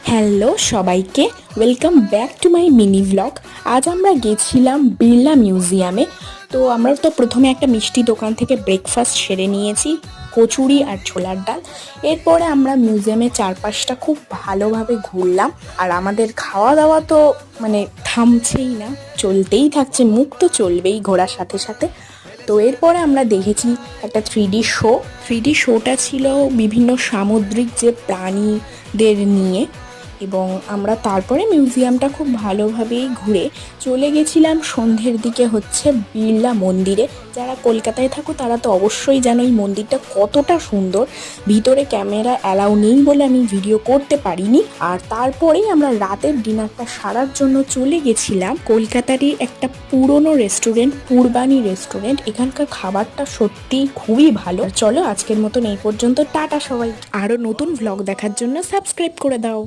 Hello সবাইকে, welcome back to my mini vlog. আজ আমরা গেছিলাম বিড়লা মিউজিয়ামে। তো আমরা তো প্রথমে একটা মিষ্টি দোকান থেকে ব্রেকফাস্ট সেরে নিয়েছি, কচুরি আর ছোলার ডাল। এরপরে আমরা মিউজিয়ামের চারপাশটা খুব ভালোভাবে ঘুরলাম। আর আমাদের খাওয়া দাওয়া তো থামছেই না, চলতেই থাকছে, মুখ তো চলবেই ঘোরার সাথে সাথে। তো এরপরে আমরা দেখেছি একটা 3D শো। 3D শোটা ছিল বিভিন্ন সামুদ্রিক যে প্রাণীদের নিয়ে। এবং আমরা তারপরে মিউজিয়ামটা খুব ভালোভাবেই ঘুরে চলে গেছিলাম সন্ধ্যের দিকে হচ্ছে বিড়লা মন্দিরে। যারা কলকাতায় থাকো তারা তো অবশ্যই জানো এই মন্দিরটা কতটা সুন্দর। ভিতরে ক্যামেরা অ্যালাউ নেই বলে আমি ভিডিও করতে পারিনি। আর তারপরেই আমরা রাতের ডিনারটা সারার জন্য চলে গেছিলাম কলকাতারই একটা পুরনো রেস্টুরেন্ট, পূর্বাণী রেস্টুরেন্ট। এখানকার খাবারটা সত্যি খুবই ভালো। চলো আজকের মতন এই পর্যন্ত, টাটা সবাই। আরও নতুন ভ্লগ দেখার জন্য সাবস্ক্রাইব করে দাও।